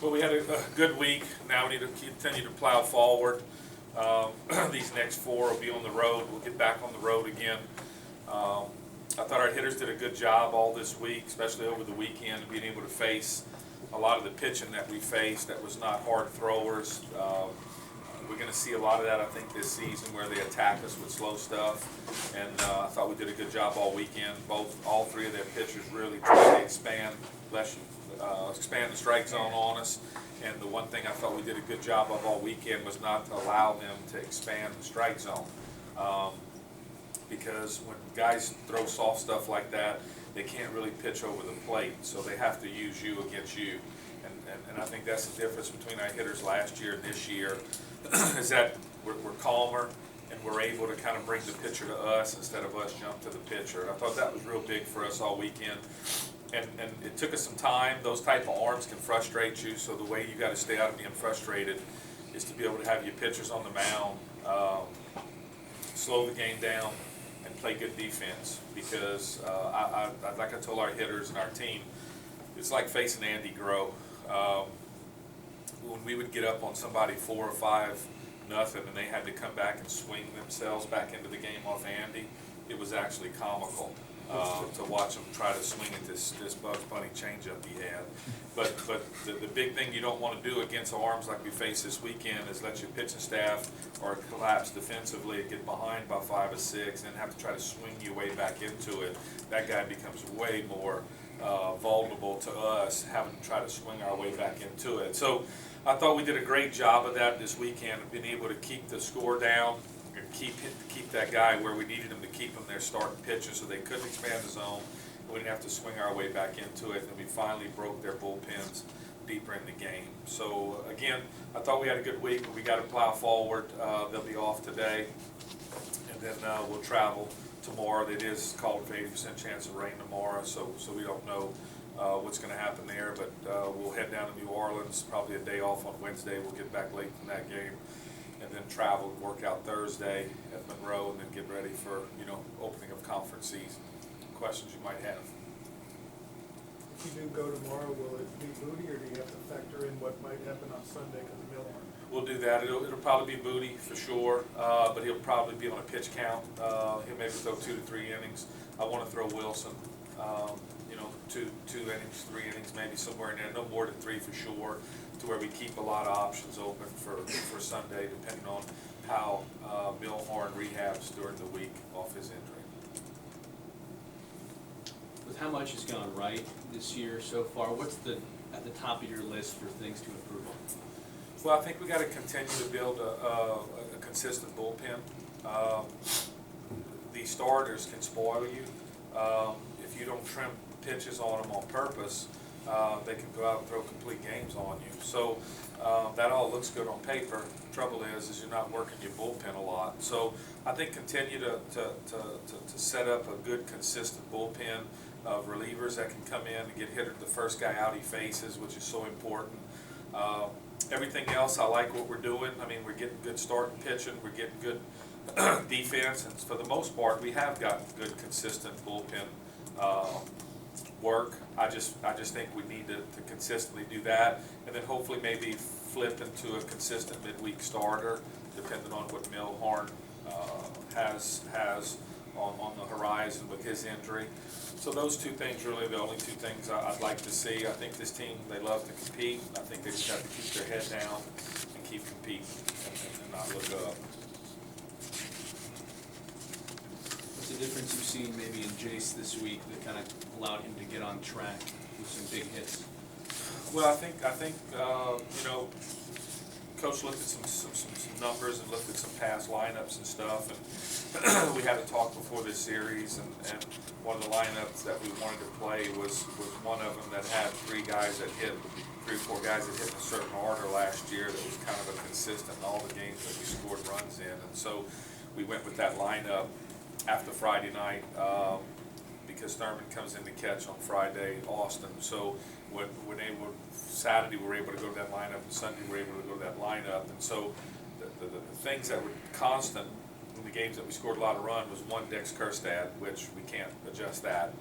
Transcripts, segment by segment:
Well, we had a good week. Now we need to continue to plow forward. These next 4 will be on the road. We'll get back on the road again. I thought our hitters did a good job all this week, especially over the weekend, being able to face a lot of the pitching that we faced that was not hard throwers. We're going to see a lot of that, I think, this season, where they attack us with slow stuff. And I thought we did a good job all weekend. All 3 of their pitchers really tried to expand the strike zone on us. And the one thing I thought we did a good job of all weekend was not to allow them to expand the strike zone. Because when guys throw soft stuff like that, they can't really pitch over the plate, so they have to use you against you. And I think that's the difference between our hitters last year and this year, is that we're calmer and we're able to kind of bring the pitcher to us instead of us jump to the pitcher. And I thought that was real big for us all weekend. And it took us some time. Those type of arms can frustrate you, so the way you got to stay out of being frustrated is to be able to have your pitchers on the mound, slow the game down, and play good defense. Because like I told our hitters and our team, it's like facing Andy Groh. When we would get up on somebody 4 or 5 nothing, and they had to come back and swing themselves back into the game off Andy, it was actually comical to watch them try to swing at this Bugs Bunny changeup he had. But the big thing you don't want to do against arms like we face this weekend is let your pitching staff or collapse defensively and get behind by 5 or 6 and then have to try to swing your way back into it. That guy becomes way more vulnerable to us having to try to swing our way back into it. So I thought we did a great job of that this weekend, of being able to keep the score down and keep that guy where we needed him to keep him there starting pitcher so they couldn't expand the zone. We didn't have to swing our way back into it, and we finally broke their bullpens deeper in the game. So again, I thought we had a good week, but we got to plow forward. They'll be off today, and then we'll travel tomorrow. It is called a 80% chance of rain tomorrow, so we don't know what's going to happen there, but we'll head down to New Orleans, probably a day off on Wednesday. We'll get back late from that game, and then travel and work out Thursday at Monroe, and then get ready for, opening of conference season. Questions you might have? If you do go tomorrow, will it be Booty, or do you have to factor in what might happen on Sunday because of Millhorn? We'll do that. It'll probably be Booty for sure, but he'll probably be on a pitch count. He'll maybe throw 2 to 3 innings. I want to throw Wilson, 2 innings, 3 innings, maybe somewhere in there. No more than 3 for sure, to where we keep a lot of options open for Sunday, depending on how Millhorn rehabs during the week off his injury. With how much has gone right this year so far, what's at the top of your list for things to improve on? Well, I think we got to continue to build a consistent bullpen. These starters can spoil you. If you don't trim pitches on them on purpose, they can go out and throw complete games on you. So that all looks good on paper. The trouble is you're not working your bullpen a lot. So I think continue to set up a good, consistent bullpen of relievers that can come in and get hit the first guy out he faces, which is so important. Everything else, I like what we're doing. I mean, we're getting good starting pitching, we're getting good defense, and for the most part, we have gotten good, consistent bullpen work. I just think we need to consistently do that, and then hopefully maybe flip into a consistent midweek starter, depending on what Millhorn has on the horizon with his injury. So those 2 things really are the only 2 things I'd like to see. I think this team, they love to compete. I think they just have to keep their head down and keep competing and not look up. What's the difference you've seen maybe in Jace this week that kind of allowed him to get on track with some big hits? Well, I think Coach looked at some numbers and looked at some past lineups and stuff, and we had a talk before this series, and one of the lineups that we wanted to play was one of them that had 3 guys that hit, 3 or 4 guys that hit in a certain order last year that was kind of a consistent in all the games that we scored runs in, and so we went with that lineup after Friday night because Thurman comes in to catch on Friday, Austin, so when they were Saturday, we were able to go to that lineup, and Sunday we were able to go to that lineup. And so the things that were constant in the games that we scored a lot of runs was one, Dex Kerstad, which we can't adjust that.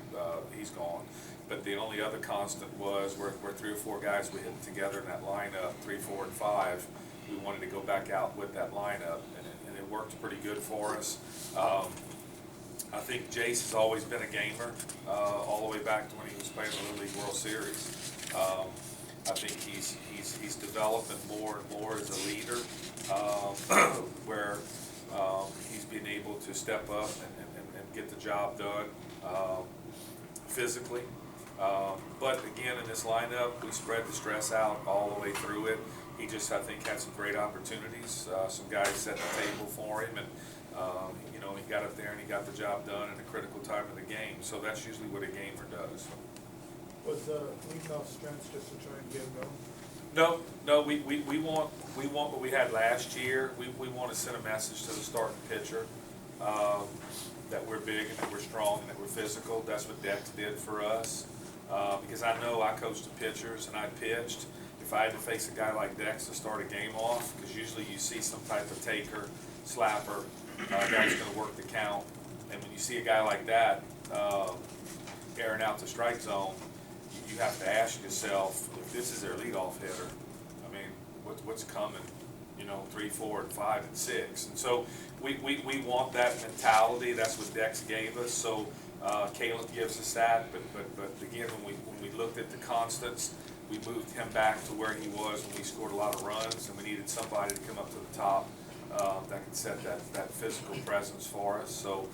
He's gone. But the only other constant was where 3 or 4 guys we hit together in that lineup, 3, 4, and 5. We wanted to go back out with that lineup, and it worked pretty good for us. I think Jace has always been a gamer, all the way back to when he was playing the Little League World Series. I think he's developing more and more as a leader, where he's been able to step up and get the job done physically. But again, in this lineup, we spread the stress out all the way through it. He just, I think, had some great opportunities. Some guys set the table for him, and you know, he got up there and he got the job done in a critical time of the game. So that's usually what a gamer does. Was leading off strengths just to try and get him going? No, we want what we had last year. We want to send a message to the starting pitcher that we're big and that we're strong and that we're physical. That's what Dex did for us. Because I know I coached the pitchers and I pitched. If I had to face a guy like Dex to start a game off, because usually you see some type of taker, slapper, guy's going to work the count. And when you see a guy like that airing out the strike zone, you have to ask yourself, if this is their leadoff hitter, I mean, what's coming? You know, 3, 4, and 5, and 6. And so we want that mentality. That's what Dex gave us. So Caleb gives us that. But again, when we looked at the constants, we moved him back to where he was when we scored a lot of runs, and we needed somebody to come up to the top that could set that physical presence for us. So,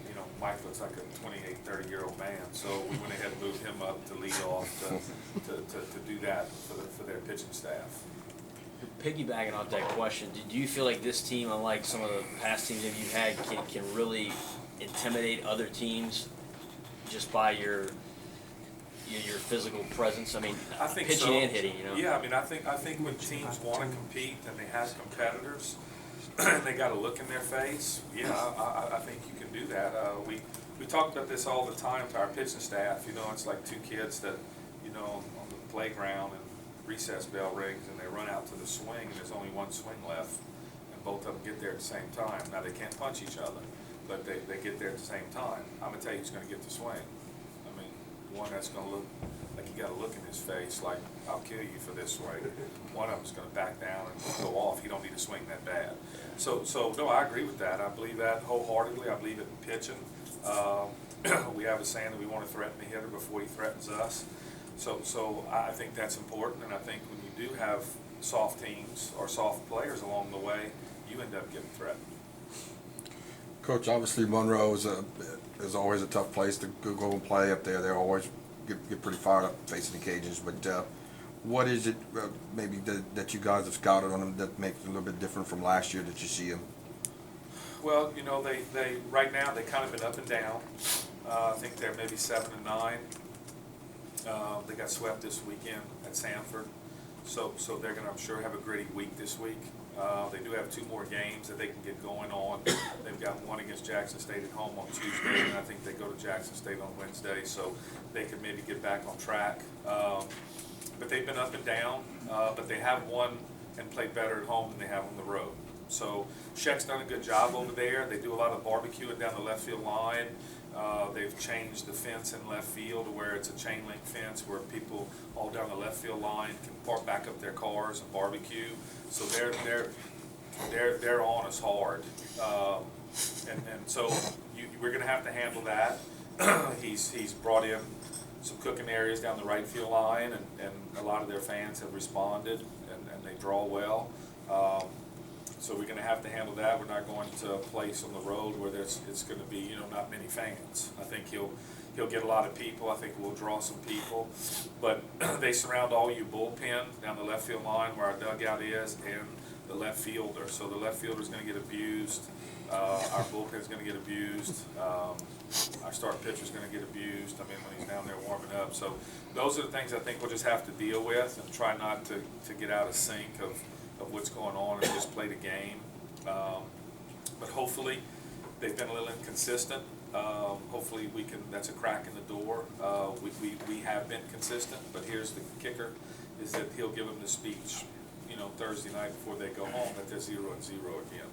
you know, Mike looks like a 28, 30-year-old man. So we went ahead and moved him up to lead off to do that for their pitching staff. Piggybacking off that question, did you feel like this team, unlike some of the past teams that you've had, can really intimidate other teams just by your physical presence? I mean, I think pitching so. and hitting, you know? Yeah, I mean, I think when teams want to compete and they have competitors, and they got a look in their face, yeah, I think you can do that. We talk about this all the time to our pitching staff. You know, it's like 2 kids that, you know, on the playground, and recess bell rings and they run out to the swing, and there's only one swing left, and both of them get there at the same time. Now, they can't punch each other, but they get there at the same time. I'm going to tell you who's going to get the swing. I mean, one that's going to look like you got a look in his face like, I'll kill you for this swing. One of them's going to back down and go off. He don't need to swing that bad. So no, I agree with that. I believe that wholeheartedly. I believe it in pitching. We have a saying that we want to threaten the hitter before he threatens us. So I think that's important, and I think when you do have soft teams or soft players along the way, you end up getting threatened. Coach, obviously Monroe is always a tough place to go and play up there. They always get pretty fired up facing the Cajuns. But what is it maybe that you guys have scouted on them that makes it a little bit different from last year that you see them? Well, you know, they right now they kind of been up and down. I think they're maybe 7 and 9. They got swept this weekend at Sanford, so they're going to, I'm sure, have a gritty week this week. They do have 2 more games that they can get going on. They've got one against Jackson State at home on Tuesday, and I think they go to Jackson State on Wednesday, so they could maybe get back on track. But they've been up and down, but they have won and played better at home than they have on the road. So Sheck's done a good job over there. They do a lot of barbecuing down the left field line. They've changed the fence in left field to where it's a chain link fence where people all down the left field line can park back up their cars and barbecue. So they're on us hard, and so we're going to have to handle that. He's brought in some cooking areas down the right field line, and a lot of their fans have responded, and they draw well. So we're going to have to handle that. We're not going to a place on the road where it's going to be, you know, not many fans. I think he'll get a lot of people. I think we'll draw some people. But they surround all you bullpen down the left field line where our dugout is, and the left fielder. So the left fielder is going to get abused. Our bullpen is going to get abused. Our starting pitcher is going to get abused. I mean, when he's down there warming up. So those are the things I think we'll just have to deal with and try not to get out of sync of what's going on and just play the game. But hopefully they've been a little inconsistent. Hopefully that's a crack in the door. We have been consistent, but here's the kicker, is that he'll give them the speech, you know, Thursday night before they go home that they're 0-0 again.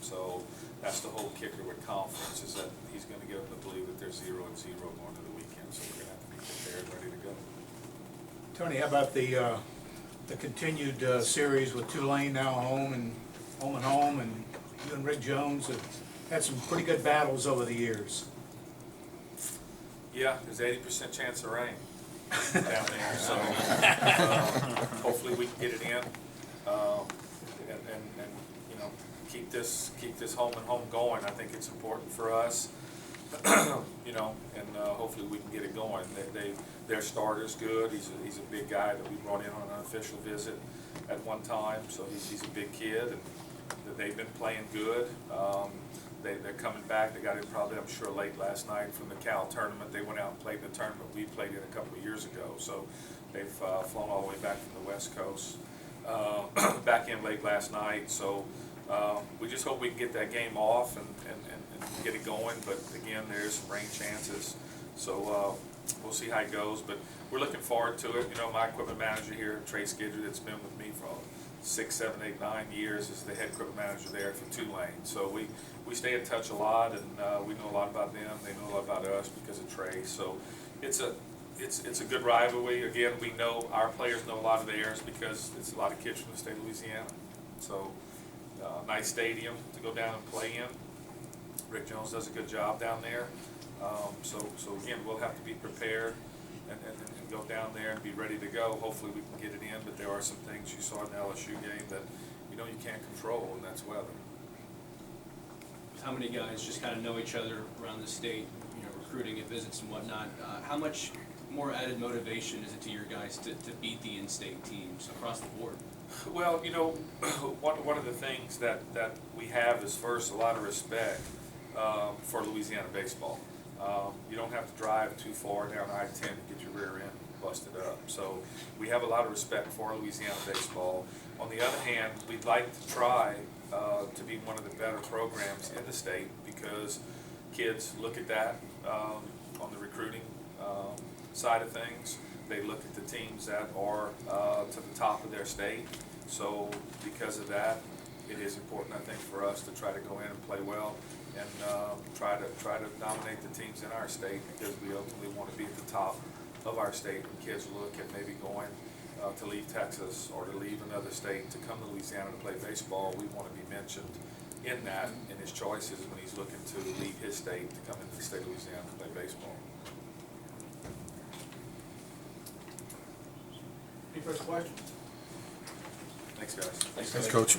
So that's the whole kicker with conference, is that he's going to get them to believe that they're 0-0 going to the weekend. So we're going to have to be prepared Tony, how about the continued series with Tulane now home and home, and you and Rick Jones have had some pretty good battles over the years. Yeah, there's 80% chance of rain down there, so hopefully we can get it in, and you know, keep this home and home going. I think it's important for us, you know, and hopefully we can get it going. Their starter's good. He's a big guy that we brought in on an official visit at one time, so he's a big kid, and they've been playing good. They're coming back. They got in probably, I'm sure, late last night from the Cal tournament. They went out and played in the tournament we played in a couple of years ago. So they've flown all the way back from the West Coast, back in late last night. So we just hope we can get that game off and get it going. But again, there's some rain chances. So we'll see how it goes. But we're looking forward to it. You know, my equipment manager here, Trey Skidger, that's been with me for 6, 7, 8, 9 years, is the head equipment manager there for Tulane. So we stay in touch a lot, and we know a lot about them. They know a lot about us because of Trey. So it's a good rivalry. Again, we know our players know a lot of theirs because it's a lot of kids from the state of Louisiana. So nice stadium to go down and play in. Rick Jones does a good job down there. So again, we'll have to be prepared and go down there and be ready to go. Hopefully we can get it in, but there are some things you saw in the LSU game that you can't control, and that's weather. How many guys just kind of know each other around the state, you know, recruiting at visits and whatnot? How much more added motivation is it to your guys to beat the in-state teams across the board? Well, you know, one of the things that we have is, first, a lot of respect for Louisiana baseball. You don't have to drive too far down I-10 to get your rear end busted up. So we have a lot of respect for Louisiana baseball. On the other hand, we'd like to try to be one of the better programs in the state, because kids look at that on the recruiting side of things. They look at the teams that are to the top of their state. So because of that, it is important, I think, for us to try to go in and play well and try to dominate the teams in our state, because we ultimately want to be at the top of our state. When kids look at maybe going to leave Texas or to leave another state to come to Louisiana to play baseball, we want to be mentioned in that, in his choices when he's looking to leave his state to come into the state of Louisiana to play baseball. Any further questions? Thanks, guys. Thanks, Coach.